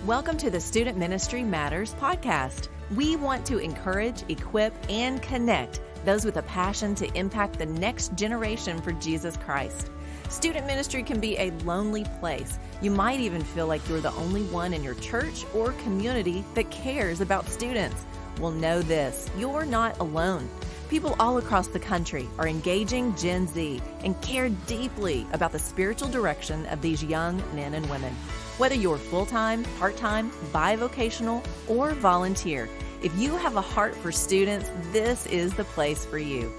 Welcome to the Student Ministry Matters podcast. We want to encourage, equip, and connect those with a passion to impact the next generation for Jesus Christ. Student ministry can be a lonely place. You might even feel like you're the only one in your church or community that cares about students. Well, know this, you're not alone. People all across the country are engaging Gen Z and care deeply about the spiritual direction of these young men and women. Whether you're full-time, part-time, bivocational, or volunteer, if you have a heart for students, this is the place for you.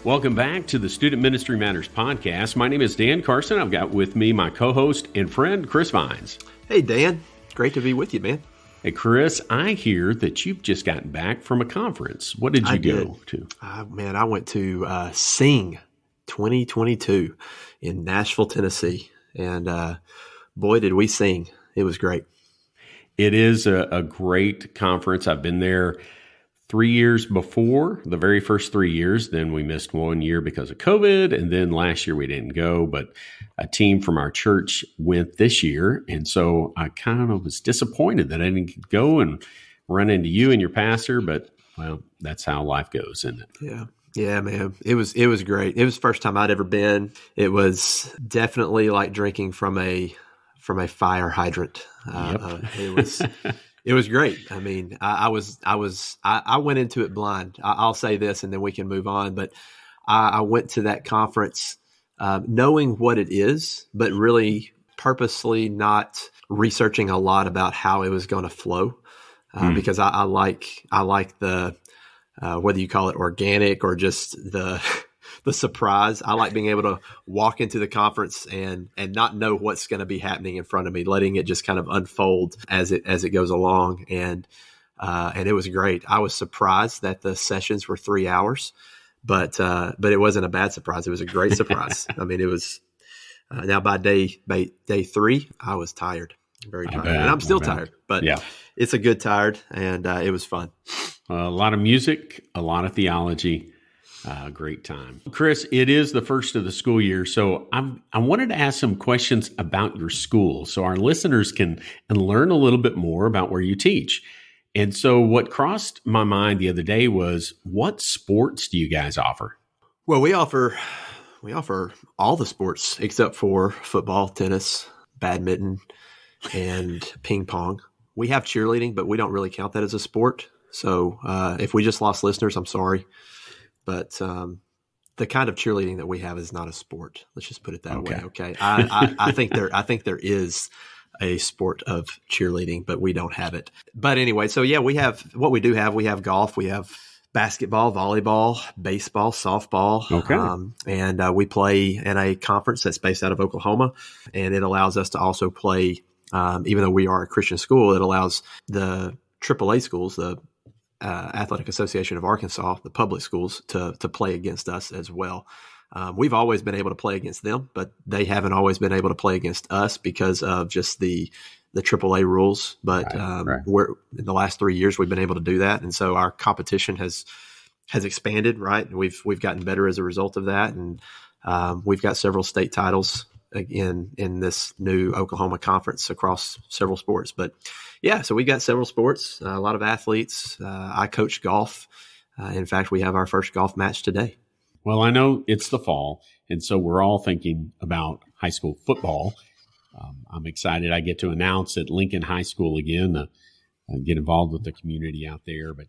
Welcome back to the Student Ministry Matters podcast. My name is Dan Carson. I've got with me my co-host and friend, Chris Vines. Hey, Dan. Great to be with you, man. Hey, Chris, I hear that you've just gotten back from a conference. What did you go to? Man, I went to Sing 2022 in Nashville, Tennessee. And boy, did we sing. It was great. It is a great conference. I've been there 3 years before, the very first 3 years. Then we missed 1 year because of COVID. And then last year we didn't go, but a team from our church went this year. And so I kind of was disappointed that I didn't go and run into you and your pastor, but well, that's how life goes, isn't it? Yeah. Yeah, man. It was great. It was the first time I'd ever been. It was definitely like drinking from a fire hydrant. It was great. I mean, I went into it blind. I'll say this and then we can move on. But I went to that conference knowing what it is, but really purposely not researching a lot about how it was going to flow. Because I like the, whether you call it organic or just the surprise. I like being able to walk into the conference and not know what's going to be happening in front of me, letting it just kind of unfold as it goes along. And it was great. I was surprised that the sessions were 3 hours, but it wasn't a bad surprise. It was a great surprise. I mean, it was now by day 3, I was tired, very tired, and I'm still tired, but yeah. It's a good tired, and it was fun. A lot of music, a lot of theology. Great time. Chris, it is the first of the school year, so I wanted to ask some questions about your school so our listeners can learn a little bit more about where you teach. And so what crossed my mind the other day was, what sports do you guys offer? Well, we offer all the sports except for football, tennis, badminton, and ping pong. We have cheerleading, but we don't really count that as a sport. So if we just lost listeners, I'm sorry. But the kind of cheerleading that we have is not a sport. Let's just put it that way. Okay. I think there is a sport of cheerleading, but we don't have it. But anyway, so yeah, we have golf, we have basketball, volleyball, baseball, softball. Okay. And we play in a conference that's based out of Oklahoma, and it allows us to also play, even though we are a Christian school, it allows the AAA schools, the Athletic Association of Arkansas, the public schools, to play against us as well. We've always been able to play against them, but they haven't always been able to play against us because of just the AAA rules. But we're in the last 3 years we've been able to do that, and so our competition has expanded. Right, and we've gotten better as a result of that, and we've got several state titles in this new Oklahoma conference across several sports. But yeah, so we got several sports, a lot of athletes. I coach golf. In fact, we have our first golf match today. Well, I know it's the fall, and so we're all thinking about high school football. I'm excited. I get to announce at Lincoln High School again, get involved with the community out there. But,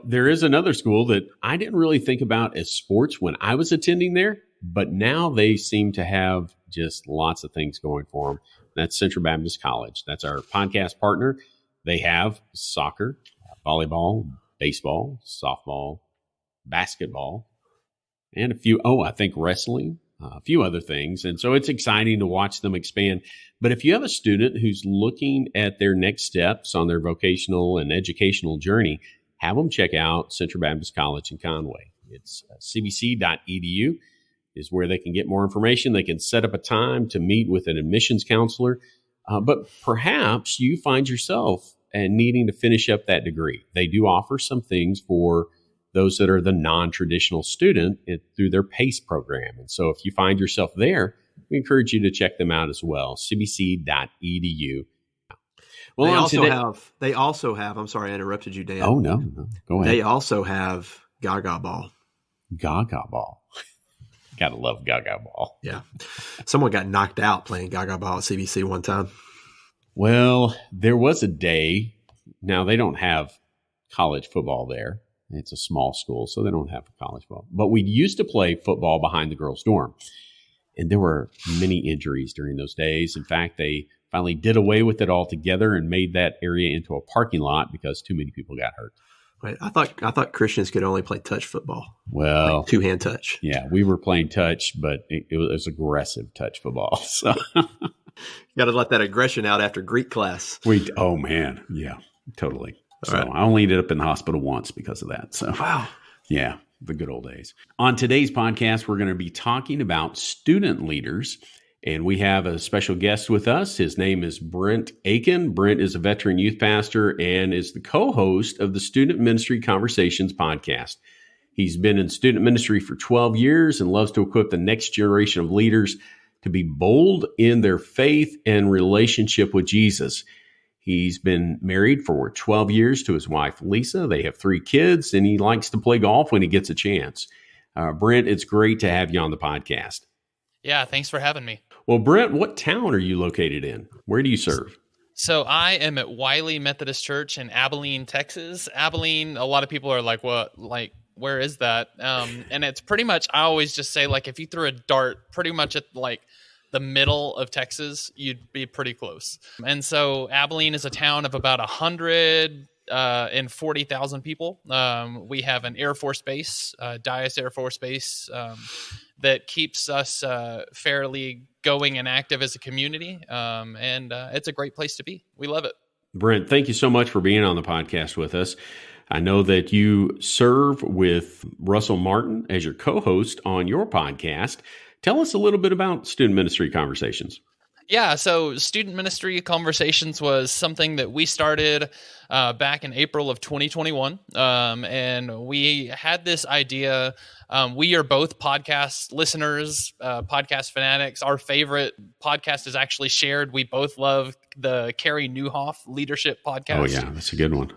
there is another school that I didn't really think about as sports when I was attending there, but now they seem to have just lots of things going for them. That's Central Baptist College. That's our podcast partner. They have soccer, volleyball, baseball, softball, basketball, and I think wrestling, a few other things. And so it's exciting to watch them expand. But if you have a student who's looking at their next steps on their vocational and educational journey, have them check out Central Baptist College in Conway. It's cbc.edu. is where they can get more information. They can set up a time to meet with an admissions counselor. But perhaps you find yourself needing to finish up that degree. They do offer some things for those that are the non-traditional student through their PACE program. And so if you find yourself there, we encourage you to check them out as well, cbc.edu. Well, They also have. I'm sorry, I interrupted you, Dan. Oh no, go ahead. They also have Gaga Ball. Gaga Ball. Gotta love Gaga Ball. Yeah, someone got knocked out playing Gaga Ball at CBC one time. Well, there was a day. Now they don't have college football there. It's a small school, so they don't have college football. But we used to play football behind the girls' dorm. And there were many injuries during those days. In fact, they finally did away with it altogether and made that area into a parking lot because too many people got hurt. Right. I thought Christians could only play touch football. Well, like 2-hand touch. Yeah, we were playing touch, but it was aggressive touch football. So you got to let that aggression out after Greek class. Oh man, yeah, totally. All so right. I only ended up in the hospital once because of that. So wow. Yeah, the good old days. On today's podcast, we're going to be talking about student leaders, and we have a special guest with us. His name is Brent Aiken. Brent is a veteran youth pastor and is the co-host of the Student Ministry Conversations podcast. He's been in student ministry for 12 years and loves to equip the next generation of leaders to be bold in their faith and relationship with Jesus. He's been married for 12 years to his wife, Lisa. They have 3 kids, and he likes to play golf when he gets a chance. Brent, it's great to have you on the podcast. Yeah, thanks for having me. Well, Brent, what town are you located in? Where do you serve? So I am at Wiley Methodist Church in Abilene, Texas. Abilene, a lot of people are like, what? Like, where is that? And it's pretty much, I always just say, like, if you threw a dart pretty much at, like, the middle of Texas, you'd be pretty close. And so Abilene is a town of about 140,000 people. We have an Air Force base, Dyess Air Force Base, that keeps us fairly going and active as a community. And it's a great place to be. We love it. Brent, thank you so much for being on the podcast with us. I know that you serve with Russell Martin as your co-host on your podcast. Tell us a little bit about Student Ministry Conversations. Yeah, so Student Ministry Conversations was something that we started back in April of 2021, and we had this idea. We are both podcast listeners, podcast fanatics. Our favorite podcast is actually shared. We both love the Carey Nieuwhof Leadership Podcast. Oh, yeah, that's a good one.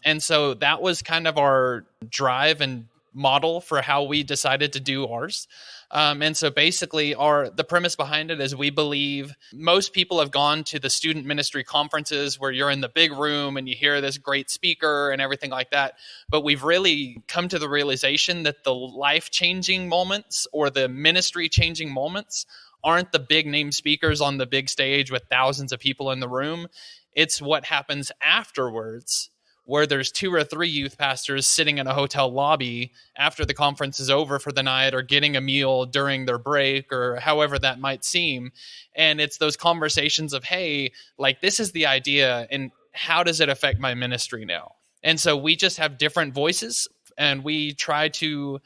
And so that was kind of our drive and model for how we decided to do ours. And so basically the premise behind it is we believe most people have gone to the student ministry conferences where you're in the big room and you hear this great speaker and everything like that. But we've really come to the realization that the life-changing moments or the ministry-changing moments aren't the big name speakers on the big stage with thousands of people in the room. It's what happens afterwards, where there's 2 or 3 youth pastors sitting in a hotel lobby after the conference is over for the night or getting a meal during their break or however that might seem. And it's those conversations of, hey, like, this is the idea and how does it affect my ministry now? And so we just have different voices, and we try to,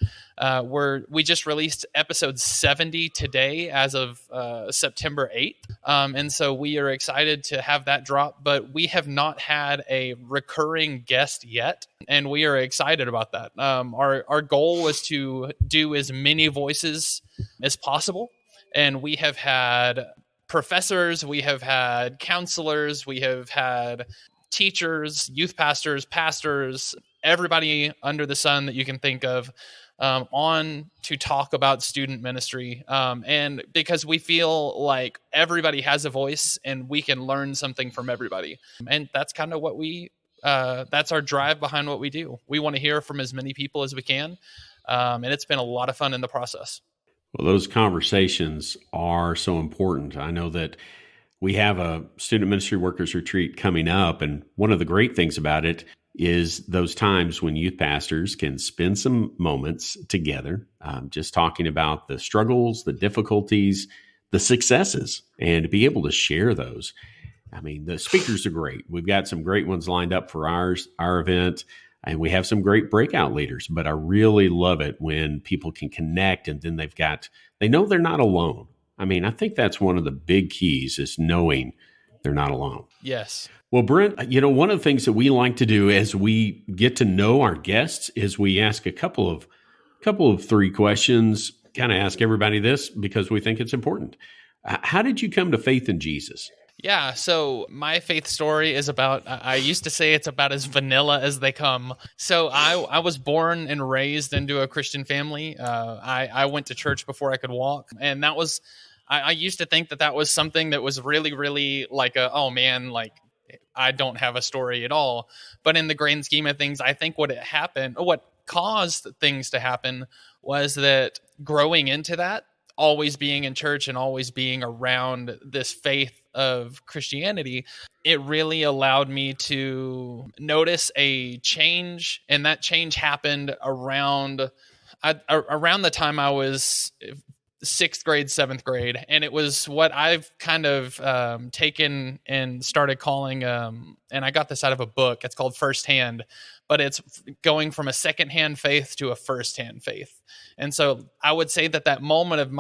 we just released episode 70 today as of September 8th. And so we are excited to have that drop, but we have not had a recurring guest yet. And we are excited about that. Our goal was to do as many voices as possible. And we have had professors, we have had counselors, we have had teachers, youth pastors, everybody under the sun that you can think of on to talk about student ministry. And because we feel like everybody has a voice and we can learn something from everybody. And that's kind of what that's our drive behind what we do. We want to hear from as many people as we can. And it's been a lot of fun in the process. Well, those conversations are so important. I know that we have a student ministry workers retreat coming up, and one of the great things about it is those times when youth pastors can spend some moments together, just talking about the struggles, the difficulties, the successes, and to be able to share those. I mean, the speakers are great. We've got some great ones lined up for our event, and we have some great breakout leaders, but I really love it when people can connect and then they know they're not alone. I mean, I think that's one of the big keys is knowing they're not alone. Yes. Well, Brent, one of the things that we like to do as we get to know our guests is we ask a couple of 3 questions, kind of ask everybody this because we think it's important. How did you come to faith in Jesus? Yeah, so my faith story is about, I used to say it's about as vanilla as they come. So I was born and raised into a Christian family. I went to church before I could walk. And that was, I used to think that that was something that was really, really like oh man, like I don't have a story at all. But in the grand scheme of things, I think what caused things to happen was that growing into that, always being in church and always being around this faith of Christianity, it really allowed me to notice a change. And that change happened around the time I was sixth grade, seventh grade. And it was what I've kind of taken and started calling, and I got this out of a book. It's called Firsthand, but it's going from a secondhand faith to a firsthand faith. And so I would say that moment of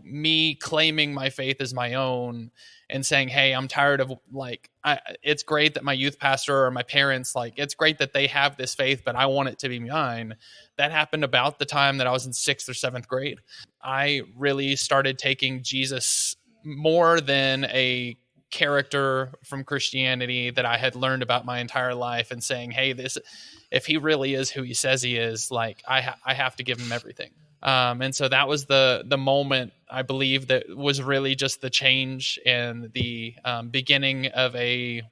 me claiming my faith as my own and saying, hey, I'm tired of it's great that my youth pastor or my parents, it's great that they have this faith, but I want it to be mine. That happened about the time that I was in sixth or seventh grade. I really started taking Jesus more than a character from Christianity that I had learned about my entire life and saying, hey, if he really is who he says he is, I have to give him everything. And so that was the moment, I believe, that was really just the change and the beginning of a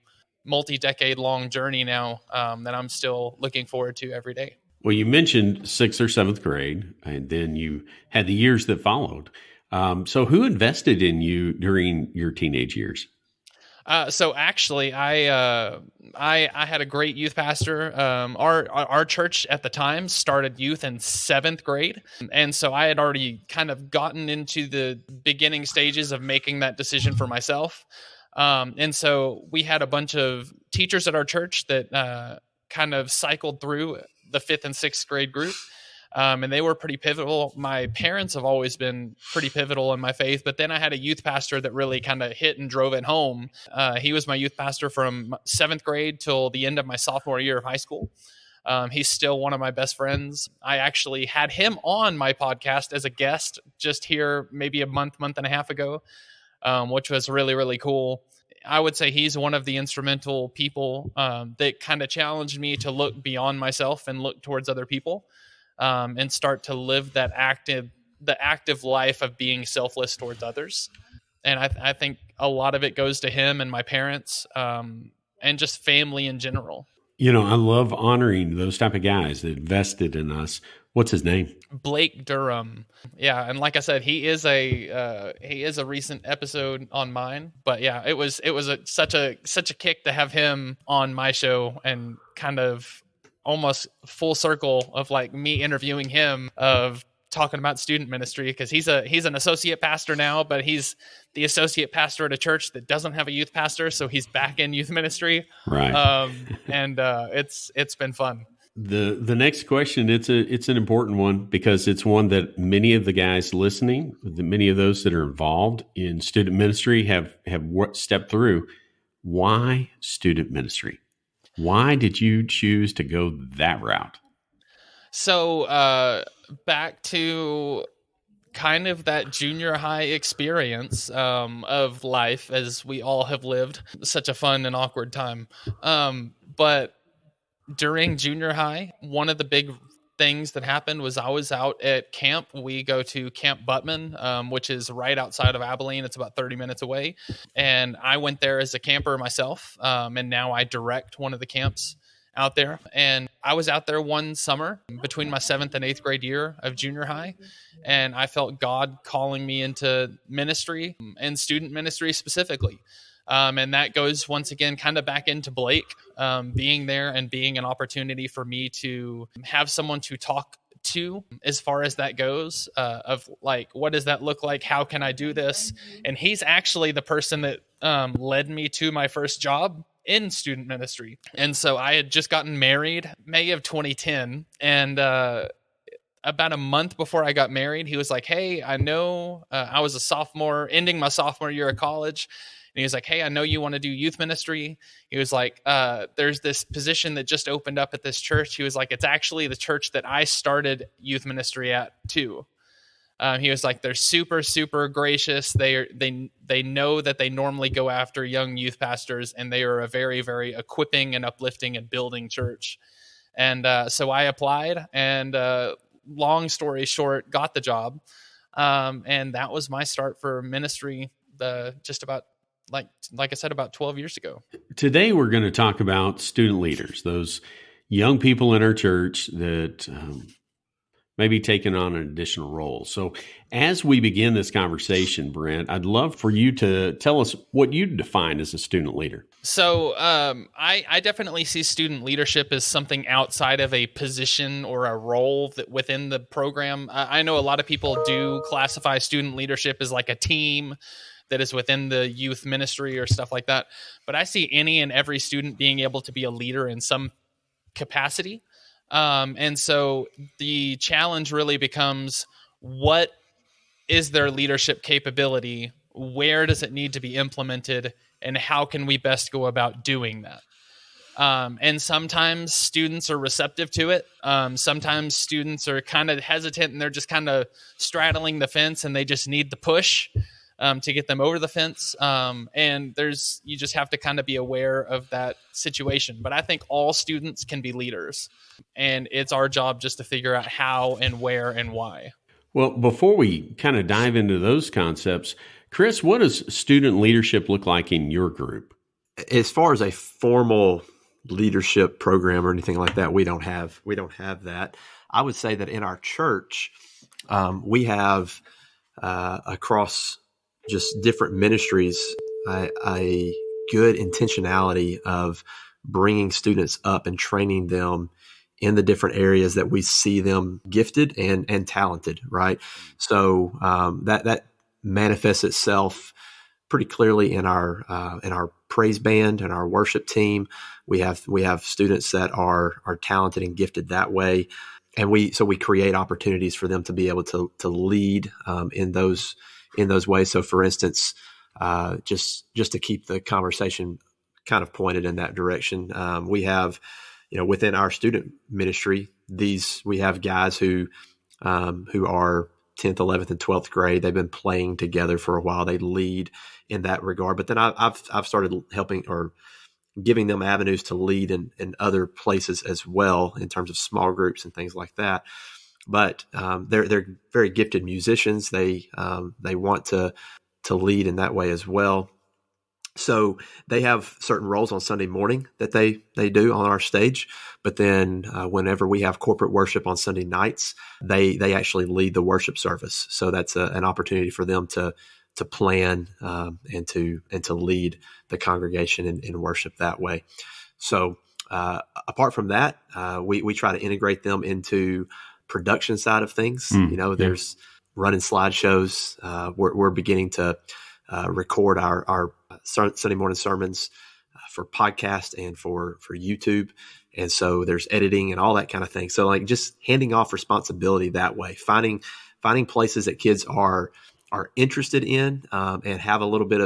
multi-decade long journey now that I'm still looking forward to every day. Well, you mentioned sixth or seventh grade, and then you had the years that followed. So who invested in you during your teenage years? So actually, I had a great youth pastor. Our church at the time started youth in seventh grade, and so I had already kind of gotten into the beginning stages of making that decision for myself. And so we had a bunch of teachers at our church that kind of cycled through the fifth and sixth grade group. And they were pretty pivotal. My parents have always been pretty pivotal in my faith, but then I had a youth pastor that really kind of hit and drove it home. He was my youth pastor from seventh grade till the end of my sophomore year of high school. He's still one of my best friends. I actually had him on my podcast as a guest just here maybe a month and a half ago, which was really, really cool. I would say he's one of the instrumental people that kind of challenged me to look beyond myself and look towards other people. And start to live the active life of being selfless towards others. And I think a lot of it goes to him and my parents, and just family in general. You know, I love honoring those type of guys that invested in us. What's his name? Blake Durham. Yeah, and like I said, he is a recent episode on mine. But yeah, it was such a kick to have him on my show and kind of almost full circle of me interviewing him, of talking about student ministry, because he's an associate pastor now, but he's the associate pastor at a church that doesn't have a youth pastor, so he's back in youth ministry. Right. And it's been fun. The next question, it's an important one, because it's one that many of the guys listening, many of those that are involved in student ministry have stepped through. Why student ministry? Why did you choose to go that route? So back to kind of that junior high experience of life, as we all have lived such a fun and awkward time. But during junior high, one of the big things that happened was I was out at camp. We go to Camp Buttman, which is right outside of Abilene. It's about 30 minutes away. And I went there as a camper myself. And now I direct one of the camps out there. And I was out there one summer between my 7th and 8th grade year of junior high. And I felt God calling me into ministry, and student ministry specifically. And that goes once again kind of back into Blake, being there and being an opportunity for me to have someone to talk to as far as that goes, of what does that look like? How can I do this? And he's actually the person that led me to my first job in student ministry. And so I had just gotten married May of 2010. And about a month before I got married, he was like, hey, I know I was a sophomore, ending my sophomore year of college. And he was like, hey, I know you want to do youth ministry. He was like, there's this position that just opened up at this church. He was like, it's actually the church that I started youth ministry at too. He was like, they're super, super gracious. They know that they normally go after young youth pastors, and they are a very, very equipping and uplifting and building church. And so I applied, and long story short, got the job. And that was my start for ministry, just about, like I said, about 12 years ago. Today, we're going to talk about student leaders, those young people in our church that maybe taking on an additional role. So as we begin this conversation, Brent, I'd love for you to tell us what you define as a student leader. So I definitely see student leadership as something outside of a position or a role that within the program. I know a lot of people do classify student leadership as like a team that is within the youth ministry or stuff like that. But I see any and every student being able to be a leader in some capacity. And so the challenge really becomes, what is their leadership capability? Where does it need to be implemented? And how can we best go about doing that? And sometimes students are receptive to it. Sometimes students are kind of hesitant, and they're just kind of straddling the fence, and they just need the push to get them over the fence. And you just have to kind of be aware of that situation. But I think all students can be leaders, and it's our job just to figure out how and where and why. Well, before we kind of dive into those concepts, Chris, what does student leadership look like in your group? As far as a formal leadership program or anything like that, we don't have that. I would say that in our church, we have across just different ministries, a good intentionality of bringing students up and training them in the different areas that we see them gifted and talented, right? So that manifests itself pretty clearly in our praise band and our worship team. We have students that are talented and gifted that way, and we create opportunities for them to be able to lead in those ways. So, for instance, just to keep the conversation kind of pointed in that direction, we have, within our student ministry, we have guys who are 10th, 11th, and 12th grade. They've been playing together for a while. They lead in that regard. But then I've started helping or giving them avenues to lead in other places as well, in terms of small groups and things like that. But they're very gifted musicians. They want to lead in that way as well. So they have certain roles on Sunday morning that they do on our stage. But then whenever we have corporate worship on Sunday nights, they actually lead the worship service. So that's an opportunity for them to plan and to lead the congregation in worship that way. So apart from that, we try to integrate them into production side of things. There's running slideshows. We're beginning to record our Sunday morning sermons for podcast and for YouTube. And so there's editing and all that kind of thing. So like just handing off responsibility that way, finding places that kids are interested in and have a little bit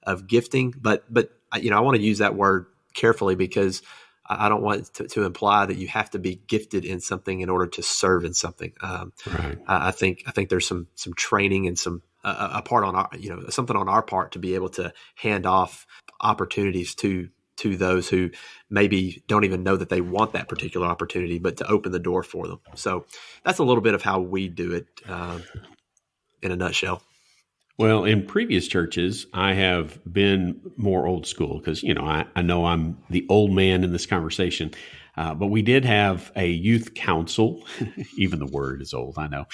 of gifting. But I want to use that word carefully, because I don't want to imply that you have to be gifted in something in order to serve in something. Right. I think there's some training and some a part on our, something on our part to be able to hand off opportunities to those who maybe don't even know that they want that particular opportunity, but to open the door for them. So that's a little bit of how we do it in a nutshell. Well, in previous churches, I have been more old school because, I know I'm the old man in this conversation, but we did have a youth council. Even the word is old, I know.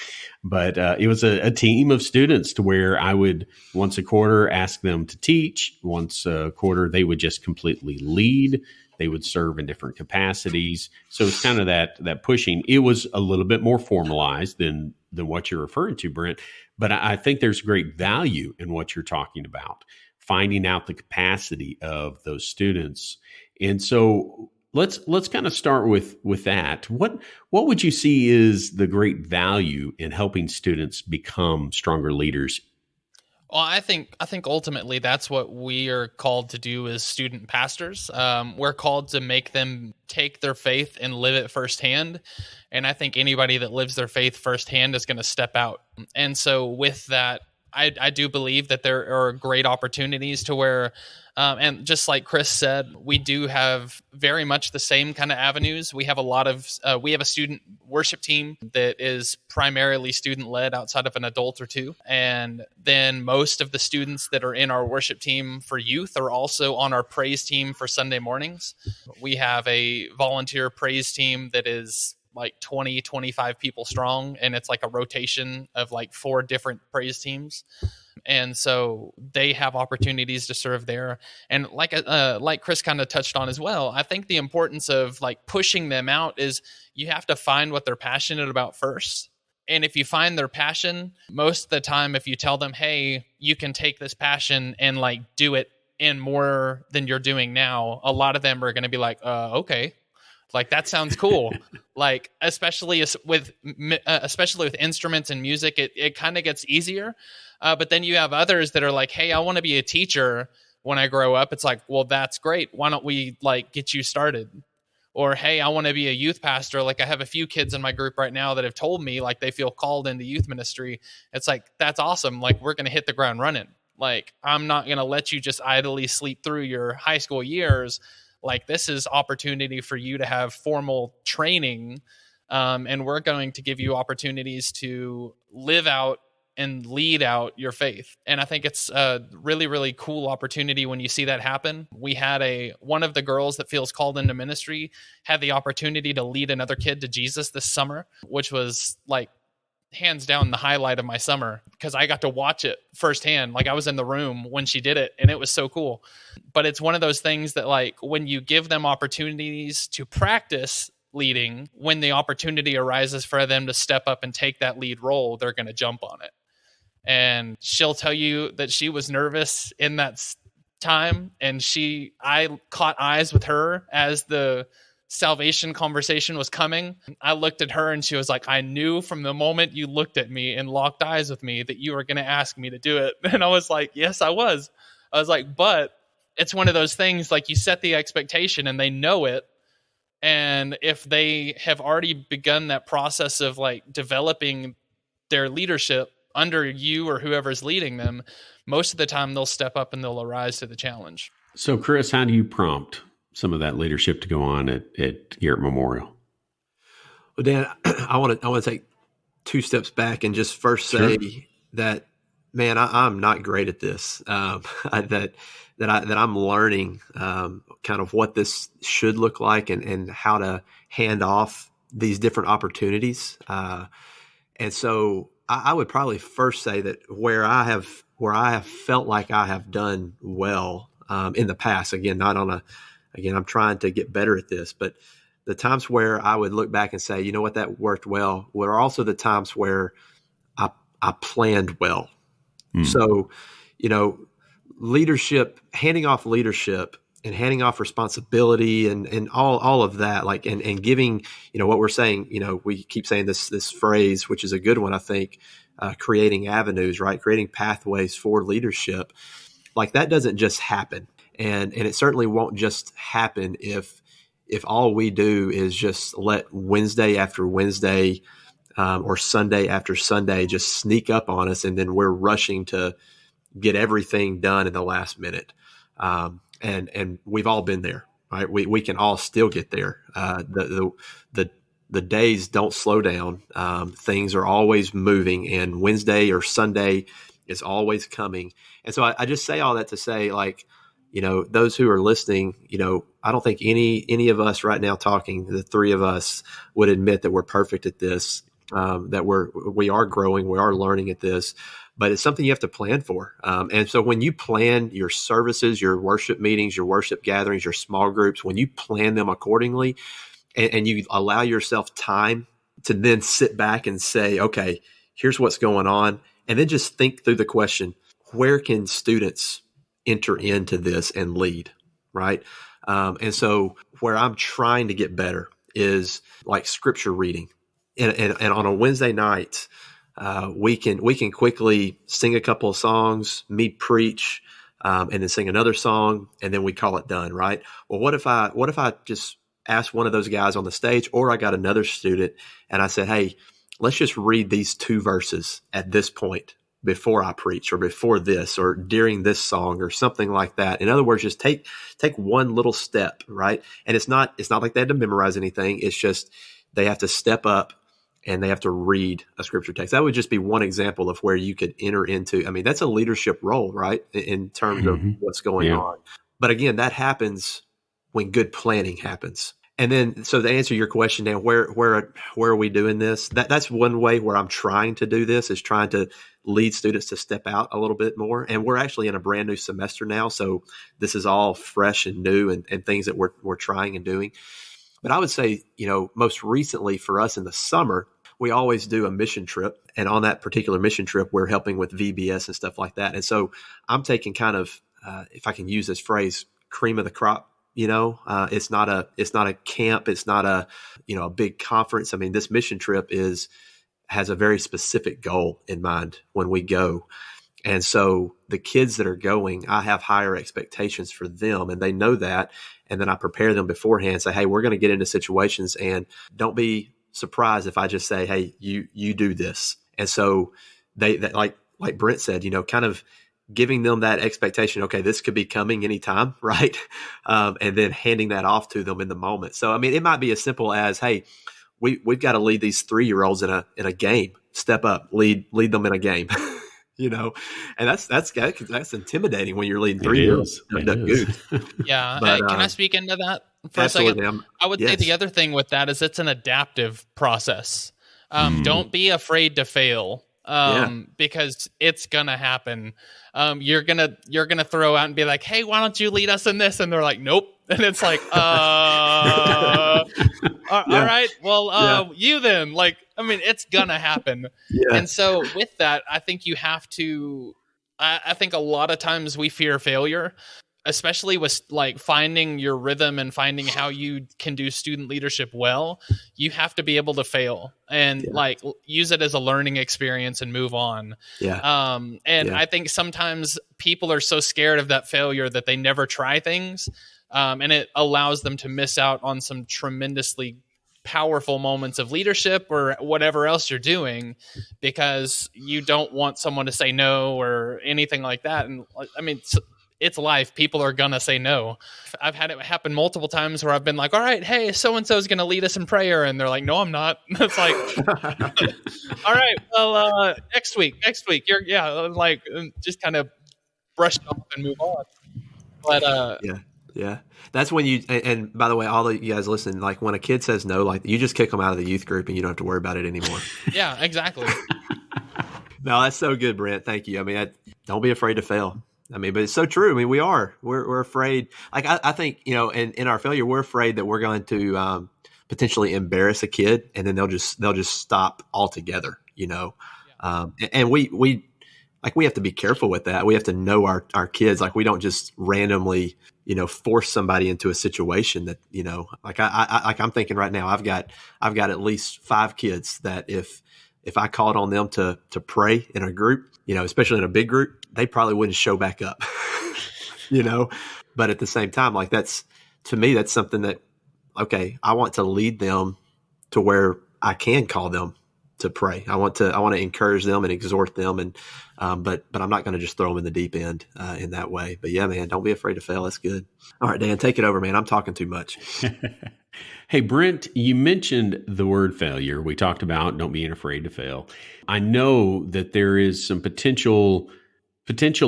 But it was a team of students to where I would once a quarter ask them to teach. Once a quarter, they would just completely lead. They would serve in different capacities. So it's kind of that pushing. It was a little bit more formalized than what you're referring to, Brent. But I think there's great value in what you're talking about, finding out the capacity of those students. And so let's kind of start with that. What would you see is the great value in helping students become stronger leaders? Well, I think ultimately that's what we are called to do as student pastors. We're called to make them take their faith and live it firsthand. And I think anybody that lives their faith firsthand is going to step out. And so with that, I do believe that there are great opportunities to where, and just like Chris said, we do have very much the same kind of avenues. We have we have a student worship team that is primarily student led outside of an adult or two. And then most of the students that are in our worship team for youth are also on our praise team for Sunday mornings. We have a volunteer praise team that is like 20, 25 people strong. And it's like a rotation of like 4 different praise teams. And so they have opportunities to serve there. And like Chris kind of touched on as well, I think the importance of like pushing them out is you have to find what they're passionate about first. And if you find their passion, most of the time, if you tell them, hey, you can take this passion and like do it in more than you're doing now, a lot of them are going to be like, okay. Like, that sounds cool. Like, especially with instruments and music, it kind of gets easier. But then you have others that are like, hey, I want to be a teacher when I grow up. It's like, well, that's great. Why don't we like get you started? Or, hey, I want to be a youth pastor. Like, I have a few kids in my group right now that have told me like they feel called into youth ministry. It's like, that's awesome. Like, we're going to hit the ground running. Like, I'm not going to let you just idly sleep through your high school years. Like, this is opportunity for you to have formal training, and we're going to give you opportunities to live out and lead out your faith. And I think it's a really, really cool opportunity when you see that happen. We had one of the girls that feels called into ministry had the opportunity to lead another kid to Jesus this summer, which was like hands down the highlight of my summer because I got to watch it firsthand. Like, I was in the room when she did it and it was so cool. But it's one of those things that like when you give them opportunities to practice leading, when the opportunity arises for them to step up and take that lead role, they're going to jump on it. And she'll tell you that she was nervous in that time. And I caught eyes with her as the salvation conversation was coming. I looked at her and she was like, I knew from the moment you looked at me and locked eyes with me that you were going to ask me to do it. And I was like, yes, I was. I was like, but it's one of those things, like, you set the expectation and they know it. And if they have already begun that process of like developing their leadership under you or whoever's leading them, most of the time they'll step up and they'll arise to the challenge. So, Chris, how do you prompt some of that leadership to go on at Garrett Memorial? Well, Dan, I want to take 2 steps back and just first say that, man, I'm not great at this. That I'm learning kind of what this should look like and how to hand off these different opportunities. And so I would probably first say that where I have felt like I have done well in the past, again, I'm trying to get better at this, but the times where I would look back and say, you know what, that worked well, were also the times where I planned well. So, leadership, handing off leadership and handing off responsibility and all of that, like, and giving, what we're saying, we keep saying this phrase, which is a good one, I think, creating avenues, right? Creating pathways for leadership. Like, that doesn't just happen. And it certainly won't just happen if all we do is just let Wednesday after Wednesday or Sunday after Sunday just sneak up on us, and then we're rushing to get everything done in the last minute. And we've all been there, right? We can all still get there. The days don't slow down. Things are always moving, and Wednesday or Sunday is always coming. And so I just say all that to say, like, those who are listening, I don't think any of us right now talking, the 3 of us, would admit that we're perfect at this, that we are growing, we are learning at this, but it's something you have to plan for. And so when you plan your services, your worship meetings, your worship gatherings, your small groups, when you plan them accordingly and you allow yourself time to then sit back and say, okay, here's what's going on. And then just think through the question, where can students enter into this and lead, right? And so where I'm trying to get better is like scripture reading. And on a Wednesday night, we can quickly sing a couple of songs, me preach, and then sing another song, and then we call it done, right? Well, what if I just asked one of those guys on the stage, or I got another student, and I said, hey, let's just read these 2 verses at this point before I preach, or before this, or during this song, or something like that. In other words, just take one little step, right? And it's not like they had to memorize anything. It's just they have to step up and they have to read a scripture text. That would just be one example of where you could enter into. I mean, that's a leadership role, right? In terms of what's going on. But again, that happens when good planning happens. And then, so to answer your question, Dan, where are we doing this? That's one way where I'm trying to do this, is trying to lead students to step out a little bit more. And we're actually in a brand new semester now, so this is all fresh and new, and things that we're trying and doing. But I would say, most recently for us in the summer, we always do a mission trip. And on that particular mission trip, we're helping with VBS and stuff like that. And so I'm taking kind of, if I can use this phrase, cream of the crop. It's not a camp. It's not a big conference. I mean, this mission trip has a very specific goal in mind when we go. And so the kids that are going, I have higher expectations for them, and they know that. And then I prepare them beforehand, say, hey, we're going to get into situations, and don't be surprised if I just say, hey, you do this. And so they like Brent said, kind of giving them that expectation, okay, this could be coming anytime, right? And then handing that off to them in the moment. So, I mean, it might be as simple as, hey, we've got to lead these 3-year-olds in a game. Step up, lead them in a game, and that's intimidating when you're leading 3-year-olds. Yeah. But, can I speak into that for absolutely, a second? I would say the other thing with that is it's an adaptive process. Don't be afraid to fail. Because it's gonna happen. You're gonna throw out and be like, hey, why don't you lead us in this? And they're like, nope. And it's like, all right, well, you then. Like, I mean, it's gonna happen. And so with that, I think you have to, I think a lot of times we fear failure, especially with like finding your rhythm and finding how you can do student leadership well. You have to be able to fail and like use it as a learning experience and move on. I think sometimes people are so scared of that failure that they never try things. And it allows them to miss out on some tremendously powerful moments of leadership or whatever else you're doing, because you don't want someone to say no or anything like that. And I mean, it's life. People are going to say no. I've had it happen multiple times where I've been like, all right, hey, so-and-so is going to lead us in prayer. And they're like, no, I'm not. It's like, all right, well, next week, like just kind of brush it off and move on. But, yeah. That's when you, and by the way, all of you guys listen, like when a kid says no, like you just kick them out of the youth group and you don't have to worry about it anymore. Yeah, exactly. No, that's so good, Brent. Thank you. I mean, don't be afraid to fail. I mean, but it's so true. I mean, we're afraid. Like, I think, in our failure, we're afraid that we're going to potentially embarrass a kid, and then they'll just stop altogether, and we have to be careful with that. We have to know our kids. Like, we don't just randomly, force somebody into a situation that, like I'm thinking right now, I've got at least 5 kids that if I called on them to pray in a group, especially in a big group, they probably wouldn't show back up, but at the same time, like to me, that's something that, okay, I want to lead them to where I can call them to pray. I want to encourage them and exhort them. And, but I'm not going to just throw them in the deep end, in that way. But yeah, man, don't be afraid to fail. That's good. All right, Dan, take it over, man. I'm talking too much. Hey, Brent, you mentioned the word failure. We talked about don't being afraid to fail. I know that there is some potential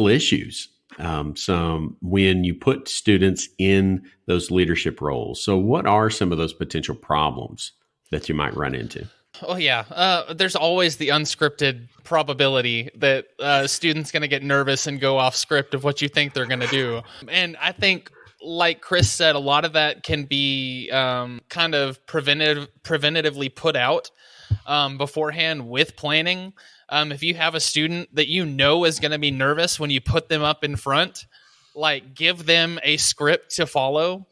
issues, some when you put students in those leadership roles. So what are some of those potential problems that you might run into? Oh, yeah. There's always the unscripted probability that students going to get nervous and go off script of what you think they're going to do. And I think, like Chris said, a lot of that can be kind of preventatively put out beforehand with planning. If you have a student that is going to be nervous when you put them up in front, like give them a script to follow.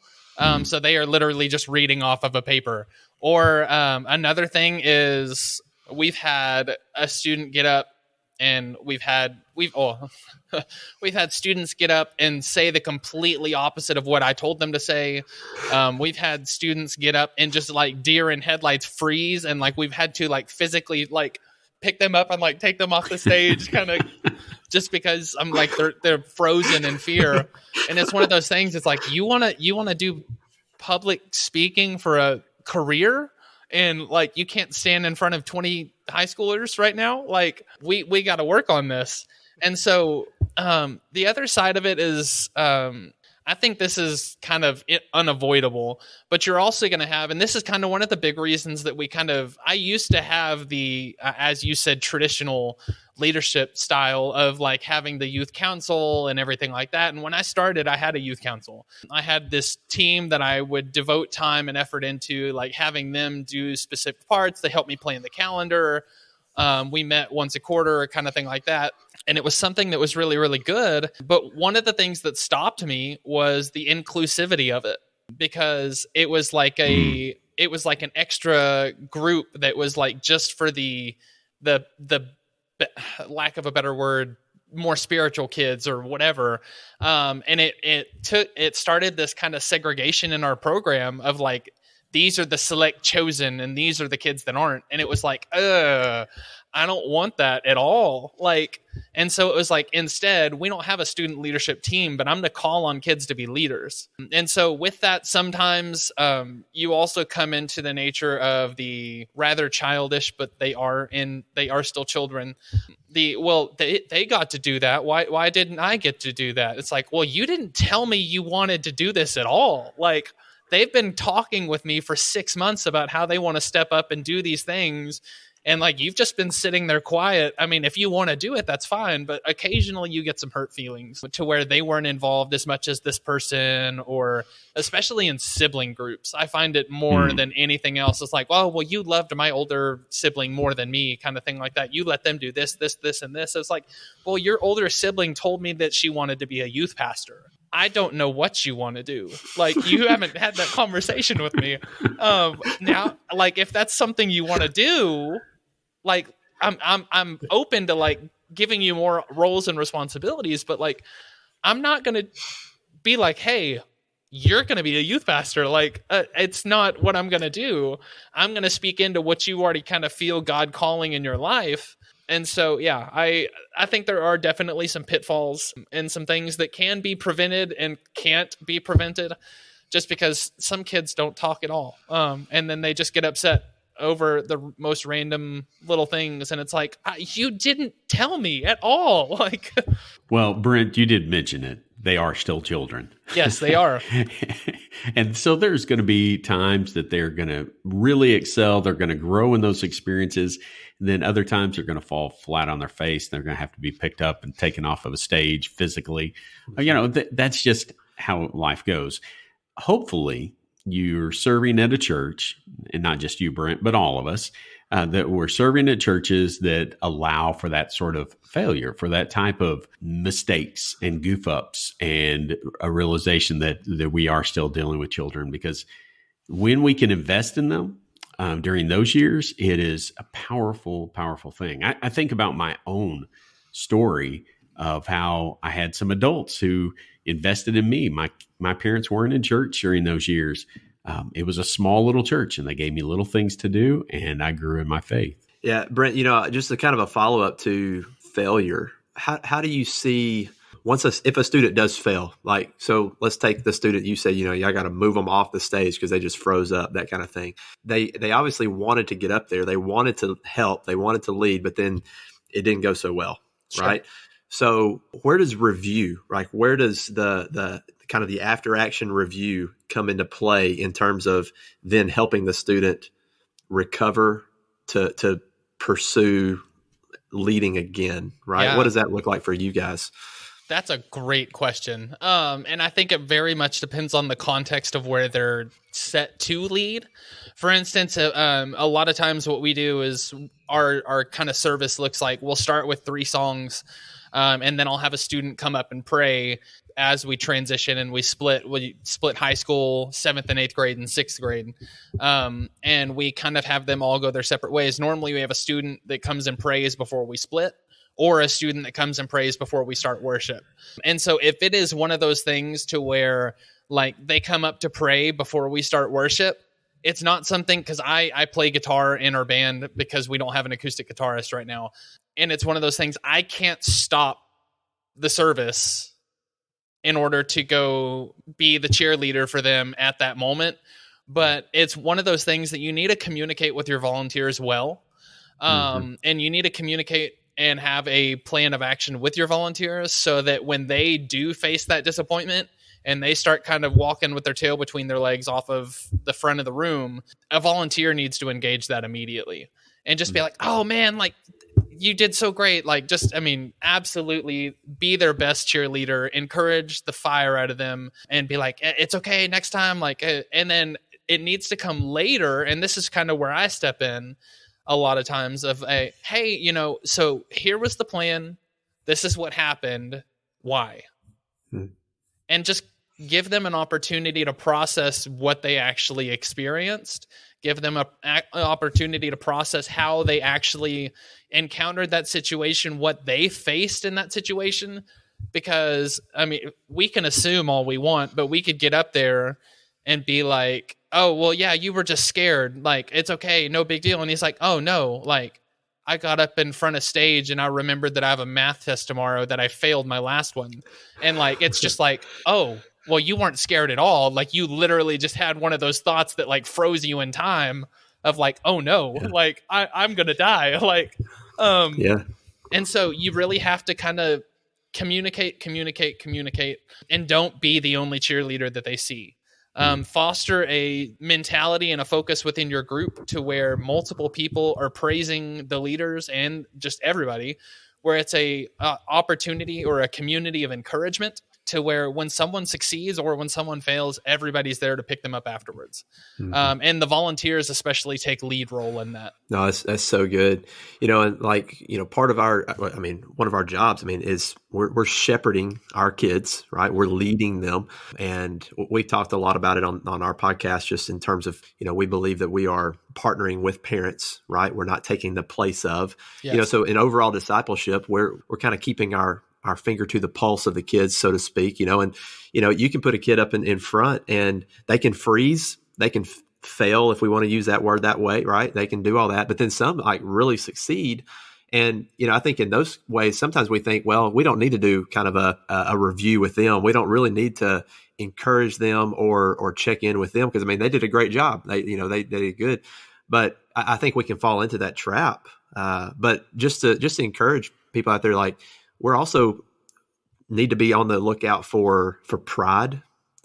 So they are literally just reading off of a paper. Or another thing is we've had a student get up and we've had students get up and say the completely opposite of what I told them to say. We've had students get up and just like deer in headlights freeze, and like we've had to like physically like pick them up and like take them off the stage, kind of just because I'm like they're frozen in fear. And it's one of those things. It's like you want to do public speaking for a career, and like you can't stand in front of 20 high schoolers right now. Like we got to work on this. And so the other side of it is I think this is kind of unavoidable, but you're also going to have, and this is kind of one of the big reasons that I used to have the, as you said, traditional leadership style of like having the youth council and everything like that. And when I started, I had a youth council. I had this team that I would devote time and effort into, like having them do specific parts. They helped me plan the calendar. We met once a quarter, kind of thing like that. And it was something that was really, really good. But one of the things that stopped me was the inclusivity of it, because it was like an extra group that was like just for the lack of a better word, more spiritual kids or whatever. And it started this kind of segregation in our program of like, these are the select chosen and these are the kids that aren't. And it was like, I don't want that at all. Like, and so it was like, instead, we don't have a student leadership team, but I'm going to call on kids to be leaders. And so with that, sometimes you also come into the nature of the rather childish, but they are still children. They got to do that. Why didn't I get to do that? It's like, well, you didn't tell me you wanted to do this at all. Like, they've been talking with me for 6 months about how they want to step up and do these things. And like, you've just been sitting there quiet. I mean, if you want to do it, that's fine. But occasionally you get some hurt feelings to where they weren't involved as much as this person, or especially in sibling groups. I find it more than anything else. It's like, well, you loved my older sibling more than me, kind of thing like that. You let them do this, this, this, and this. It's like, well, your older sibling told me that she wanted to be a youth pastor. I don't know what you want to do. Like, you haven't had that conversation with me. Now, like, if that's something you want to do, like, I'm open to like giving you more roles and responsibilities, but like, I'm not going to be like, hey, you're going to be a youth pastor. Like, it's not what I'm going to do. I'm going to speak into what you already kind of feel God calling in your life. And so, yeah, I think there are definitely some pitfalls and some things that can be prevented and can't be prevented, just because some kids don't talk at all. And then they just get upset over the most random little things. And it's like, you didn't tell me at all. Like, well, Brent, you did mention it. They are still children. Yes, they are. And so there's going to be times that they're going to really excel. They're going to grow in those experiences. And then other times they're going to fall flat on their face. They're going to have to be picked up and taken off of a stage physically. You know, that's just how life goes. Hopefully you're serving at a church, and not just you, Brent, but all of us, that we're serving at churches that allow for that sort of failure, for that type of mistakes and goof ups, and a realization that we are still dealing with children. Because when we can invest in them during those years, it is a powerful, powerful thing. I think about my own story of how I had some adults who invested in me. My parents weren't in church during those years. It was a small little church, and they gave me little things to do, and I grew in my faith. Yeah, Brent, just a kind of a follow-up to failure. How do you see if a student does fail, like, so let's take the student, you say, I got to move them off the stage because they just froze up, that kind of thing. They obviously wanted to get up there. They wanted to help. They wanted to lead, but then it didn't go so well. Sure. Right. So where does review, like where does the kind of the after action review come into play in terms of then helping the student recover to pursue leading again, right? Yeah. What does that look like for you guys? That's a great question. And I think it very much depends on the context of where they're set to lead. For instance, a lot of times what we do is our kind of service looks like, we'll start with 3 songs. And then I'll have a student come up and pray as we transition, and we split high school, 7th and 8th grade and 6th grade. And we kind of have them all go their separate ways. Normally we have a student that comes and prays before we split, or a student that comes and prays before we start worship. And so if it is one of those things to where like they come up to pray before we start worship, it's not something, because I play guitar in our band because we don't have an acoustic guitarist right now. And it's one of those things, I can't stop the service in order to go be the cheerleader for them at that moment. But it's one of those things that you need to communicate with your volunteers well. And you need to communicate and have a plan of action with your volunteers so that when they do face that disappointment and they start kind of walking with their tail between their legs off of the front of the room, a volunteer needs to engage that immediately and just be like, oh man, like you did so great. Like just, I mean, absolutely be their best cheerleader, encourage the fire out of them and be like, it's okay next time. Like, and then it needs to come later. And this is kind of where I step in a lot of times of a, hey, you know, so here was the plan. This is what happened. Why? And just give them an opportunity to process what they actually experienced. Give them an opportunity to process how they actually encountered that situation, what they faced in that situation. Because, I mean, we can assume all we want, but we could get up there and be like, oh, well, yeah, you were just scared. Like, it's okay. No big deal. And he's like, oh, no, like, I got up in front of stage and I remembered that I have a math test tomorrow that I failed my last one. And like, it's just like, oh, well, you weren't scared at all. Like you literally just had one of those thoughts that like froze you in time of like, oh no, like I'm going to die. Like, and so you really have to kind of communicate, and don't be the only cheerleader that they see. Foster a mentality and a focus within your group to where multiple people are praising the leaders and just everybody, where it's a opportunity or a community of encouragement to where when someone succeeds or when someone fails, everybody's there to pick them up afterwards. And the volunteers especially take lead role in that. No, that's so good. You know, and like, you know, part of our, I mean, one of our jobs, I mean, is we're shepherding our kids, right? We're leading them. And we talked a lot about it on our podcast, just in terms of, you know, we believe that we are partnering with parents, right? We're not taking the place of, you know, so in overall discipleship, we're kind of keeping our finger to the pulse of the kids, so to speak, you know, and, you know, you can put a kid up in front and they can freeze, they can fail, if we want to use that word that way, right? They can do all that, but then some like really succeed. And, you know, I think in those ways, sometimes we think, well, we don't need to do kind of a review with them. We don't really need to encourage them or check in with them, because I mean, they did a great job. They did good, but I think we can fall into that trap. But just to encourage people out there, like, we're also need to be on the lookout for pride,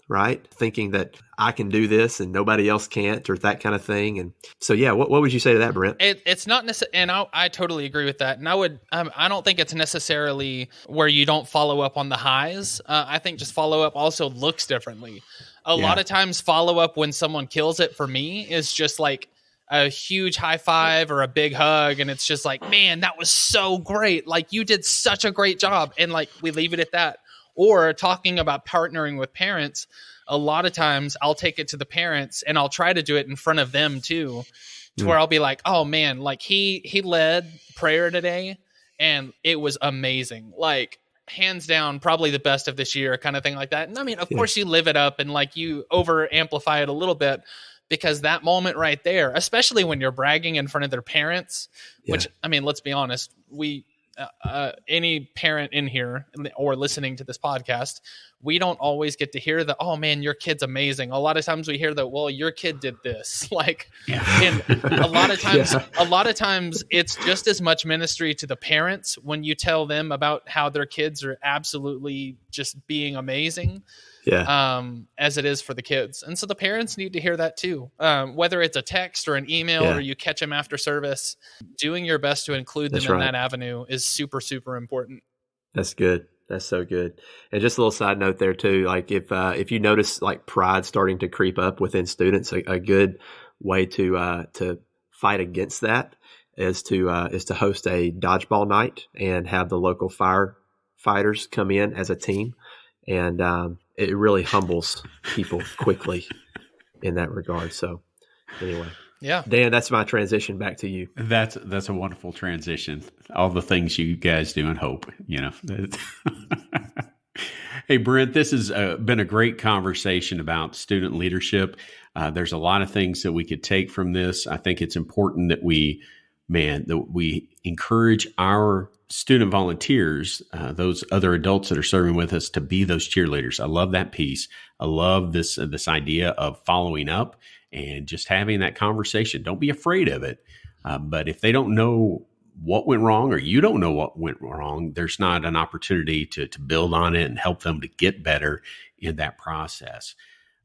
right? Thinking that I can do this and nobody else can't, or that kind of thing. And so, yeah, what would you say to that, Brent? It's not necessarily, and I totally agree with that. And I don't think it's necessarily where you don't follow up on the highs. I think just follow up also looks differently. A lot of times follow up when someone kills it for me is just like a huge high five or a big hug. And it's just like, man, that was so great. Like you did such a great job. And like, we leave it at that. Or talking about partnering with parents, a lot of times I'll take it to the parents and I'll try to do it in front of them too, to where I'll be like, oh man, like he led prayer today and it was amazing. Like hands down, probably the best of this year, kind of thing like that. And I mean, of course you live it up and like you over amplify it a little bit, because that moment right there, especially when you're bragging in front of their parents, which, I mean, let's be honest, we, any parent in here or listening to this podcast, we don't always get to hear that, oh man, your kid's amazing. A lot of times we hear that, well, your kid did this. Like, and a lot of times it's just as much ministry to the parents when you tell them about how their kids are absolutely just being amazing. As it is for the kids. And so the parents need to hear that too. Whether it's a text or an email or you catch them after service, doing your best to include them in that avenue is super, super important. That's good. That's so good. And just a little side note there too, like if you notice like pride starting to creep up within students, a good way to fight against that is to host a dodgeball night and have the local fire fighters come in as a team, and it really humbles people quickly in that regard. So anyway, Yeah. Dan, that's my transition back to you. That's a wonderful transition. All the things you guys do and hope, Hey, Brent, this has been a great conversation about student leadership. There's a lot of things that we could take from this. I think it's important that we encourage our student volunteers, those other adults that are serving with us, to be those cheerleaders. I love that piece. I love this idea of following up and just having that conversation. Don't be afraid of it. But if they don't know what went wrong, or you don't know what went wrong, there's not an opportunity to build on it and help them to get better in that process.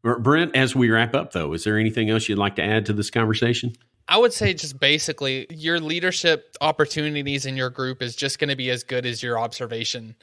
Brent, as we wrap up, though, is there anything else you'd like to add to this conversation? I would say just basically your leadership opportunities in your group is just going to be as good as your observation.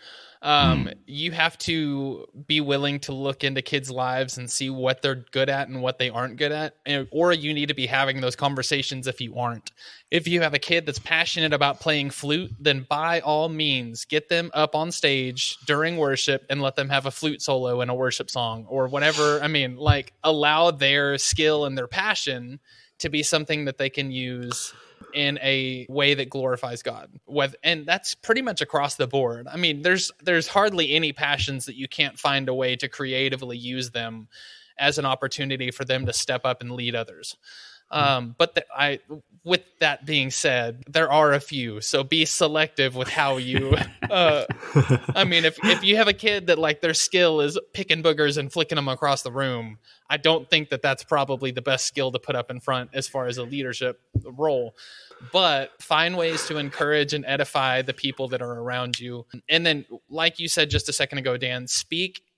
You have to be willing to look into kids' lives and see what they're good at and what they aren't good at. Or you need to be having those conversations if you aren't. If you have a kid that's passionate about playing flute, then by all means, get them up on stage during worship and let them have a flute solo in a worship song or whatever. I mean, allow their skill and their passion to be something that they can use in a way that glorifies God. And that's pretty much across the board. I mean, there's hardly any passions that you can't find a way to creatively use them as an opportunity for them to step up and lead others. With that being said, there are a few, so be selective with how you, I mean, if you have a kid that their skill is picking boogers and flicking them across the room, I don't think that that's probably the best skill to put up in front as far as a leadership role, but find ways to encourage and edify the people that are around you. And then, like you said just a second ago, Dan,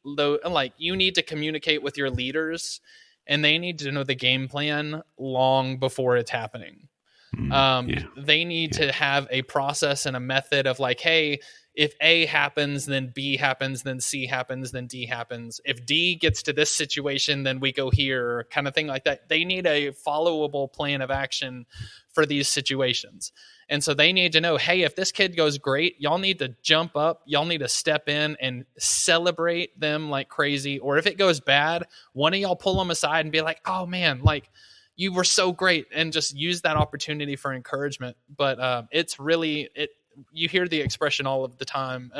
you need to communicate with your leaders, and they need to know the game plan long before it's happening. They need to have a process and a method of hey, if A happens, then B happens, then C happens, then D happens. If D gets to this situation, then we go here, kind of thing like that. They need a followable plan of action for these situations. And so they need to know, hey, if this kid goes great, y'all need to jump up. Y'all need to step in and celebrate them like crazy. Or if it goes bad, one of y'all pull them aside and be like, oh man, you were so great, and just use that opportunity for encouragement. But it's really, you hear the expression all of the time,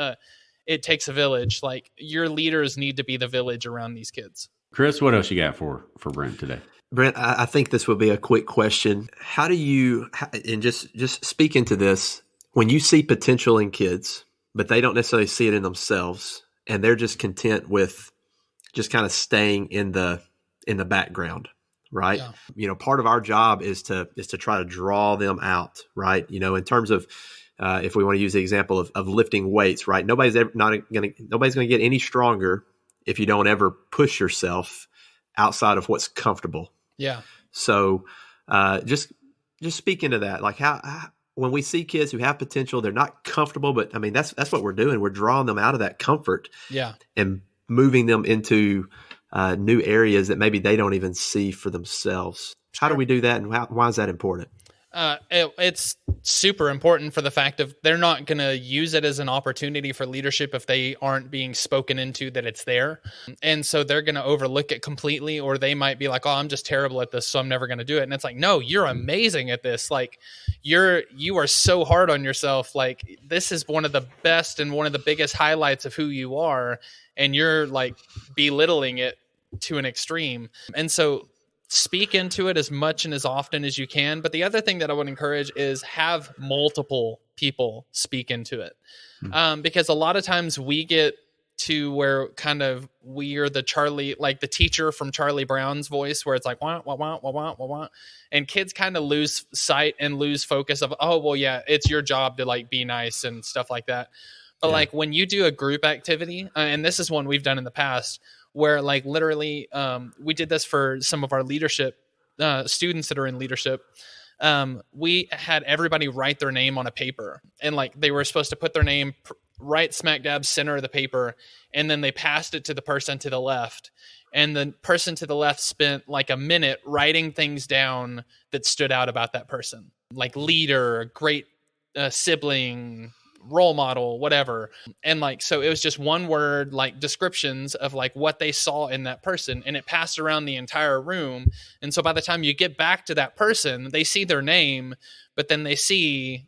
it takes a village. Your leaders need to be the village around these kids. Chris, what else you got for Brent today? Brent, I think this would be a quick question. How do you, and just speak into this, when you see potential in kids, but they don't necessarily see it in themselves, and they're just content with just kind of staying in the background, right? Yeah. Part of our job is to try to draw them out, right? In terms of, if we want to use the example of lifting weights, right? Nobody's going to get any stronger if you don't ever push yourself outside of what's comfortable. Yeah. So, just speak into that. How when we see kids who have potential, they're not comfortable, but I mean, that's what we're doing. We're drawing them out of that comfort. Yeah. And moving them into new areas that maybe they don't even see for themselves. Sure. How do we do that, and why is that important? It's super important for the fact of they're not going to use it as an opportunity for leadership if they aren't being spoken into that it's there. And so they're going to overlook it completely, or they might be like, oh, I'm just terrible at this, so I'm never going to do it. And it's no, you're amazing at this. You are so hard on yourself. This is one of the best and one of the biggest highlights of who you are. And you're belittling it to an extreme. And so speak into it as much and as often as you can. But the other thing that I would encourage is have multiple people speak into it. Because a lot of times we get to where kind of we are the the teacher from Charlie Brown's voice, where it's wah, wah, wah, wah, wah, wah, wah. And kids kind of lose sight and lose focus of, oh, well, yeah, it's your job to be nice and stuff like that. But when you do a group activity, and this is one we've done in the past, where literally we did this for some of our leadership students that are in leadership. We had everybody write their name on a paper, and they were supposed to put their name right smack dab center of the paper, and then they passed it to the person to the left, and the person to the left spent a minute writing things down that stood out about that person, leader, great sibling, role model, whatever. And like, so it was just one word, like descriptions of like what they saw in that person, and it passed around the entire room. And so by the time you get back to that person, they see their name, but then they see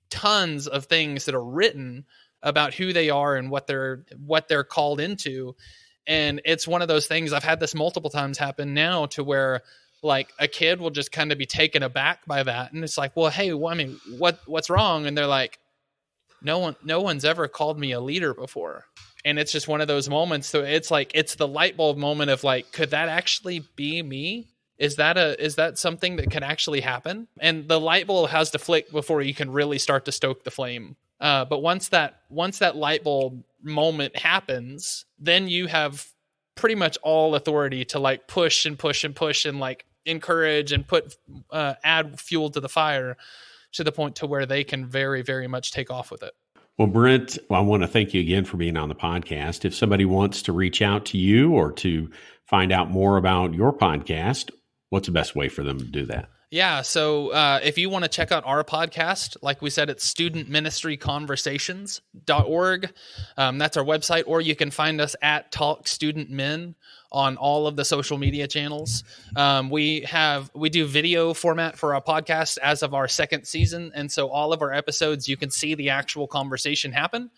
tons of things that are written about who they are and what they're called into. And it's one of those things, I've had this multiple times happen now, to where like a kid will just kind of be taken aback by that. And it's like, well, hey, well, I mean, what's wrong? And they're like, no one's ever called me a leader before. And it's just one of those moments. So it's like, it's the light bulb moment of like, could that actually be me? Is that something that can actually happen? And the light bulb has to flick before you can really start to stoke the flame. But once that light bulb moment happens, then you have pretty much all authority to like push and push and push and like encourage and add fuel to the fire, to the point to where they can very, very much take off with it. Well, Brent, I want to thank you again for being on the podcast. If somebody wants to reach out to you or to find out more about your podcast, what's the best way for them to do that? Yeah. So if you want to check out our podcast, like we said, it's studentministryconversations.org. That's our website, or you can find us at Talk Student Men on all of the social media channels. We do video format for our podcast as of our second season. And so all of our episodes, you can see the actual conversation happen.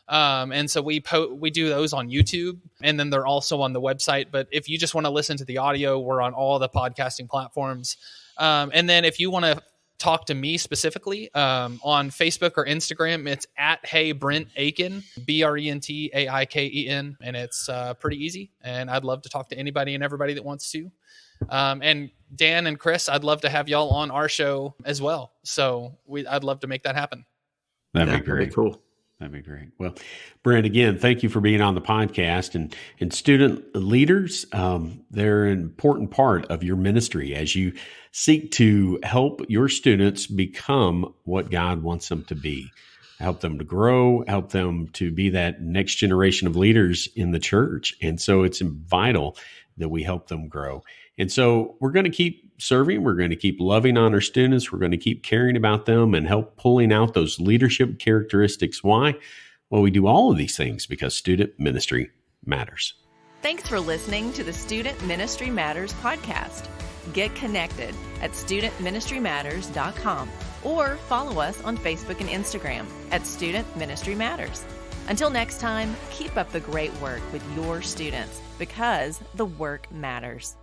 And so we do those on YouTube, and then they're also on the website. But if you just want to listen to the audio, we're on all the podcasting platforms. And then if you want to talk to me specifically, on Facebook or Instagram, it's at Hey Brent Aiken, BrentAiken, and it's pretty easy. And I'd love to talk to anybody and everybody that wants to. And Dan and Chris, I'd love to have y'all on our show as well. So I'd love to make that happen. That'd be great. That'd be cool. That'd be great. Well, Brent, again, thank you for being on the podcast. And student leaders, they're an important part of your ministry as you seek to help your students become what God wants them to be. Help them to grow, help them to be that next generation of leaders in the church. And so it's vital that we help them grow. And so we're going to keep serving. We're going to keep loving on our students. We're going to keep caring about them and help pulling out those leadership characteristics. Why? Well, we do all of these things because student ministry matters. Thanks for listening to the Student Ministry Matters podcast. Get connected at studentministrymatters.com or follow us on Facebook and Instagram at Student Ministry Matters. Until next time, keep up the great work with your students, because the work matters.